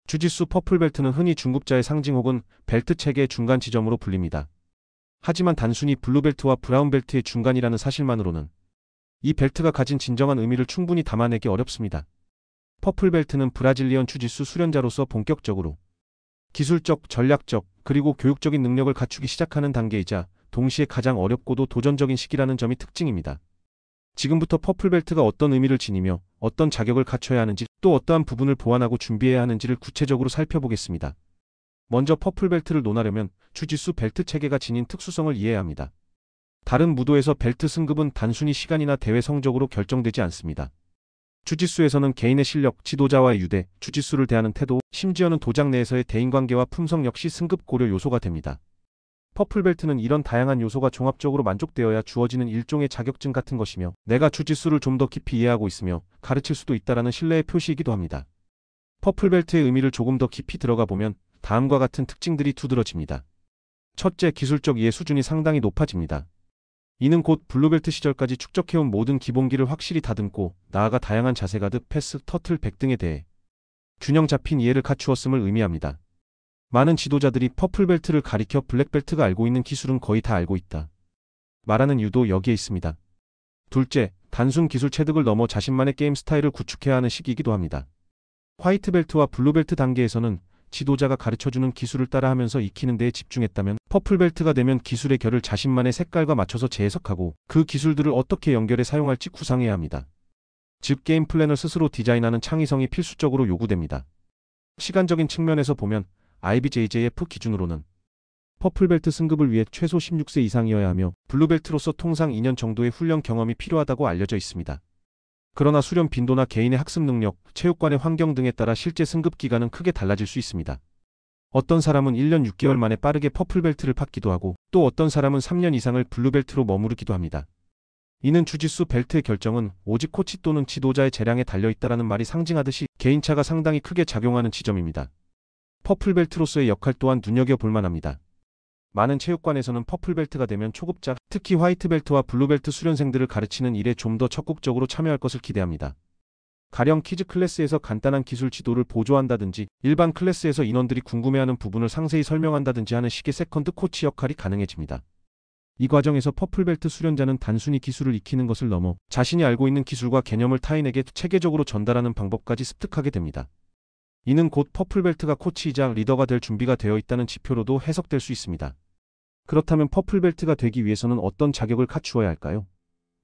주짓수 퍼플벨트는 흔히 중급자의 상징 혹은 벨트 체계의 중간 지점으로 불립니다. 하지만 단순히 블루벨트와 브라운벨트의 중간이라는 사실만으로는 이 벨트가 가진 진정한 의미를 충분히 담아내기 어렵습니다. 퍼플벨트는 브라질리언 주짓수 수련자로서 본격적으로 기술적, 전략적, 그리고 교육적인 능력을 갖추기 시작하는 단계이자 동시에 가장 어렵고도 도전적인 시기라는 점이 특징입니다. 지금부터 퍼플벨트가 어떤 의미를 지니며 어떤 자격을 갖춰야 하는지, 또 어떠한 부분을 보완하고 준비해야 하는지를 구체적으로 살펴보겠습니다. 먼저 퍼플벨트를 논하려면 주짓수 벨트 체계가 지닌 특수성을 이해해야 합니다. 다른 무도에서 벨트 승급은 단순히 시간이나 대회 성적으로 결정되지 않습니다. 주짓수에서는 개인의 실력, 지도자와의 유대, 주짓수를 대하는 태도, 심지어는 도장 내에서의 대인관계와 품성 역시 승급 고려 요소가 됩니다. 퍼플벨트는 이런 다양한 요소가 종합적으로 만족되어야 주어지는 일종의 자격증 같은 것이며, 내가 주짓수를 좀 더 깊이 이해하고 있으며 가르칠 수도 있다라는 신뢰의 표시이기도 합니다. 퍼플벨트의 의미를 조금 더 깊이 들어가 보면 다음과 같은 특징들이 두드러집니다. 첫째, 기술적 이해 수준이 상당히 높아집니다. 이는 곧 블루벨트 시절까지 축적해온 모든 기본기를 확실히 다듬고, 나아가 다양한 자세 가드, 패스, 터틀, 백 등에 대해 균형 잡힌 이해를 갖추었음을 의미합니다. 많은 지도자들이 퍼플벨트를 가리켜 블랙벨트가 알고 있는 기술은 거의 다 알고 있다 말하는 이유도 여기에 있습니다. 둘째, 단순 기술 체득을 넘어 자신만의 게임 스타일을 구축해야 하는 시기이기도 합니다. 화이트벨트와 블루벨트 단계에서는 지도자가 가르쳐주는 기술을 따라하면서 익히는 데에 집중했다면, 퍼플벨트가 되면 기술의 결을 자신만의 색깔과 맞춰서 재해석하고 그 기술들을 어떻게 연결해 사용할지 구상해야 합니다. 즉, 게임 플랜을 스스로 디자인하는 창의성이 필수적으로 요구됩니다. 시간적인 측면에서 보면 IBJJF 기준으로는 퍼플벨트 승급을 위해 최소 16세 이상이어야 하며 블루벨트로서 통상 2년 정도의 훈련 경험이 필요하다고 알려져 있습니다. 그러나 수련 빈도나 개인의 학습 능력, 체육관의 환경 등에 따라 실제 승급 기간은 크게 달라질 수 있습니다. 어떤 사람은 1년 6개월 만에 빠르게 퍼플벨트를 팠기도 하고, 또 어떤 사람은 3년 이상을 블루벨트로 머무르기도 합니다. 이는 주짓수 벨트의 결정은 오직 코치 또는 지도자의 재량에 달려있다라는 말이 상징하듯이 개인차가 상당히 크게 작용하는 지점입니다. 퍼플벨트로서의 역할 또한 눈여겨볼 만합니다. 많은 체육관에서는 퍼플벨트가 되면 초급자, 특히 화이트벨트와 블루벨트 수련생들을 가르치는 일에 좀 더 적극적으로 참여할 것을 기대합니다. 가령 키즈 클래스에서 간단한 기술 지도를 보조한다든지, 일반 클래스에서 인원들이 궁금해하는 부분을 상세히 설명한다든지 하는 식의 세컨드 코치 역할이 가능해집니다. 이 과정에서 퍼플벨트 수련자는 단순히 기술을 익히는 것을 넘어 자신이 알고 있는 기술과 개념을 타인에게 체계적으로 전달하는 방법까지 습득하게 됩니다. 이는 곧 퍼플벨트가 코치이자 리더가 될 준비가 되어 있다는 지표로도 해석될 수 있습니다. 그렇다면 퍼플벨트가 되기 위해서는 어떤 자격을 갖추어야 할까요?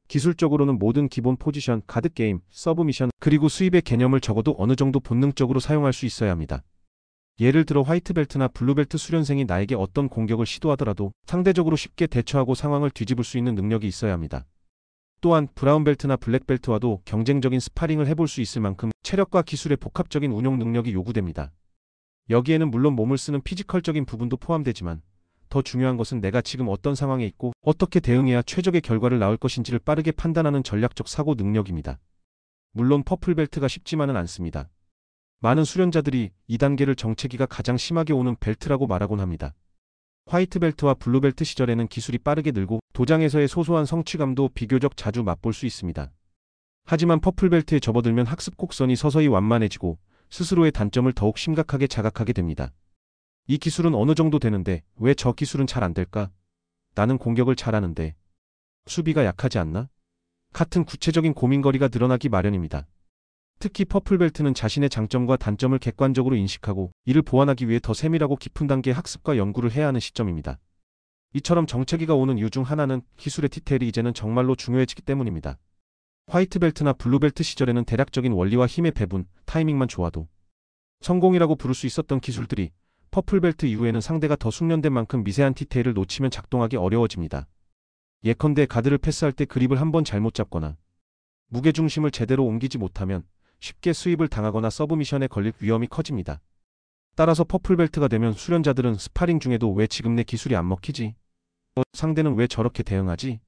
기술적으로는 모든 기본 포지션, 가드게임, 서브미션, 그리고 스윕의 개념을 적어도 어느 정도 본능적으로 사용할 수 있어야 합니다. 예를 들어 화이트벨트나 블루벨트 수련생이 나에게 어떤 공격을 시도하더라도 상대적으로 쉽게 대처하고 상황을 뒤집을 수 있는 능력이 있어야 합니다. 또한 브라운벨트나 블랙벨트와도 경쟁적인 스파링을 해볼 수 있을 만큼 체력과 기술의 복합적인 운용 능력이 요구됩니다. 여기에는 물론 몸을 쓰는 피지컬적인 부분도 포함되지만, 더 중요한 것은 내가 지금 어떤 상황에 있고 어떻게 대응해야 최적의 결과를 낳을 것인지를 빠르게 판단하는 전략적 사고 능력입니다. 물론 퍼플벨트가 쉽지만은 않습니다. 많은 수련자들이 이 단계를 정체기가 가장 심하게 오는 벨트라고 말하곤 합니다. 화이트벨트와 블루벨트 시절에는 기술이 빠르게 늘고 도장에서의 소소한 성취감도 비교적 자주 맛볼 수 있습니다. 하지만 퍼플벨트에 접어들면 학습 곡선이 서서히 완만해지고 스스로의 단점을 더욱 심각하게 자각하게 됩니다. 이 기술은 어느 정도 되는데 왜 저 기술은 잘 안 될까? 나는 공격을 잘하는데 수비가 약하지 않나? 같은 구체적인 고민거리가 늘어나기 마련입니다. 특히 퍼플벨트는 자신의 장점과 단점을 객관적으로 인식하고 이를 보완하기 위해 더 세밀하고 깊은 단계의 학습과 연구를 해야 하는 시점입니다. 이처럼 정체기가 오는 이유 중 하나는 기술의 디테일이 이제는 정말로 중요해지기 때문입니다. 화이트벨트나 블루벨트 시절에는 대략적인 원리와 힘의 배분, 타이밍만 좋아도 성공이라고 부를 수 있었던 기술들이 퍼플벨트 이후에는 상대가 더 숙련된 만큼 미세한 디테일을 놓치면 작동하기 어려워집니다. 예컨대 가드를 패스할 때 그립을 한번 잘못 잡거나 무게중심을 제대로 옮기지 못하면 쉽게 스윕을 당하거나 서브미션에 걸릴 위험이 커집니다. 따라서 퍼플벨트가 되면 수련자들은 스파링 중에도 왜 지금 내 기술이 안 먹히지? 상대는 왜 저렇게 대응하지?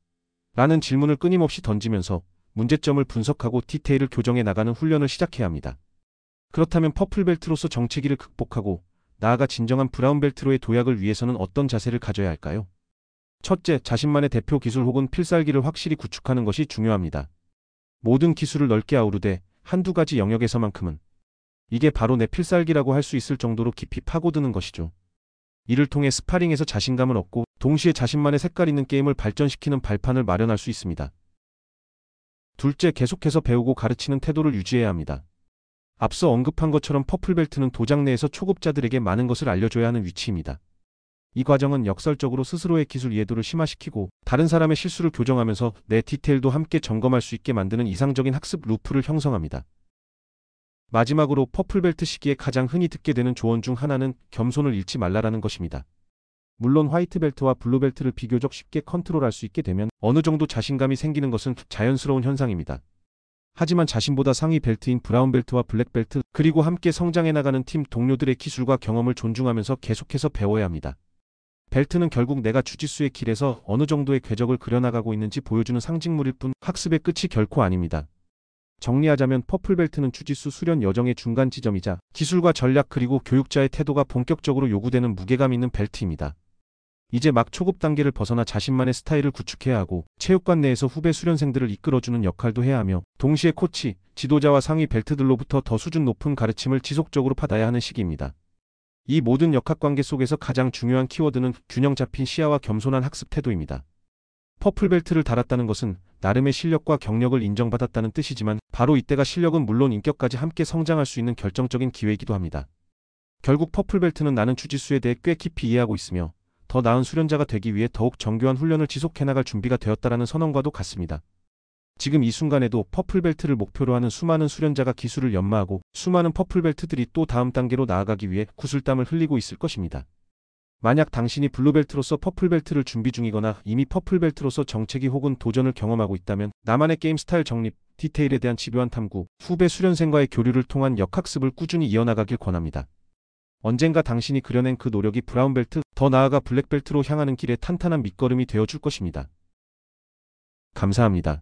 라는 질문을 끊임없이 던지면서 문제점을 분석하고 디테일을 교정해 나가는 훈련을 시작해야 합니다. 그렇다면 퍼플벨트로서 정체기를 극복하고 나아가 진정한 브라운벨트로의 도약을 위해서는 어떤 자세를 가져야 할까요? 첫째, 자신만의 대표 기술 혹은 필살기를 확실히 구축하는 것이 중요합니다. 모든 기술을 넓게 아우르되 한두 가지 영역에서만큼은 이게 바로 내 필살기라고 할 수 있을 정도로 깊이 파고드는 것이죠. 이를 통해 스파링에서 자신감을 얻고 동시에 자신만의 색깔 있는 게임을 발전시키는 발판을 마련할 수 있습니다. 둘째, 계속해서 배우고 가르치는 태도를 유지해야 합니다. 앞서 언급한 것처럼 퍼플벨트는 도장 내에서 초급자들에게 많은 것을 알려줘야 하는 위치입니다. 이 과정은 역설적으로 스스로의 기술 이해도를 심화시키고 다른 사람의 실수를 교정하면서 내 디테일도 함께 점검할 수 있게 만드는 이상적인 학습 루프를 형성합니다. 마지막으로 퍼플벨트 시기에 가장 흔히 듣게 되는 조언 중 하나는 겸손을 잃지 말라라는 것입니다. 물론 화이트벨트와 블루벨트를 비교적 쉽게 컨트롤할 수 있게 되면 어느 정도 자신감이 생기는 것은 자연스러운 현상입니다. 하지만 자신보다 상위 벨트인 브라운벨트와 블랙벨트 그리고 함께 성장해 나가는 팀 동료들의 기술과 경험을 존중하면서 계속해서 배워야 합니다. 벨트는 결국 내가 주짓수의 길에서 어느 정도의 궤적을 그려나가고 있는지 보여주는 상징물일 뿐 학습의 끝이 결코 아닙니다. 정리하자면 퍼플벨트는 주짓수 수련 여정의 중간 지점이자 기술과 전략 그리고 교육자의 태도가 본격적으로 요구되는 무게감 있는 벨트입니다. 이제 막 초급 단계를 벗어나 자신만의 스타일을 구축해야 하고 체육관 내에서 후배 수련생들을 이끌어주는 역할도 해야 하며 동시에 코치, 지도자와 상위 벨트들로부터 더 수준 높은 가르침을 지속적으로 받아야 하는 시기입니다. 이 모든 역학관계 속에서 가장 중요한 키워드는 균형 잡힌 시야와 겸손한 학습 태도입니다. 퍼플벨트를 달았다는 것은 나름의 실력과 경력을 인정받았다는 뜻이지만 바로 이때가 실력은 물론 인격까지 함께 성장할 수 있는 결정적인 기회이기도 합니다. 결국 퍼플벨트는 나는 주짓수에 대해 꽤 깊이 이해하고 있으며 더 나은 수련자가 되기 위해 더욱 정교한 훈련을 지속해나갈 준비가 되었다라는 선언과도 같습니다. 지금 이 순간에도 퍼플벨트를 목표로 하는 수많은 수련자가 기술을 연마하고 수많은 퍼플벨트들이 또 다음 단계로 나아가기 위해 구슬땀을 흘리고 있을 것입니다. 만약 당신이 블루벨트로서 퍼플벨트를 준비 중이거나 이미 퍼플벨트로서 정체기 혹은 도전을 경험하고 있다면 나만의 게임 스타일 정립, 디테일에 대한 집요한 탐구, 후배 수련생과의 교류를 통한 역학습을 꾸준히 이어나가길 권합니다. 언젠가 당신이 그려낸 그 노력이 브라운벨트, 더 나아가 블랙벨트로 향하는 길에 탄탄한 밑거름이 되어줄 것입니다. 감사합니다.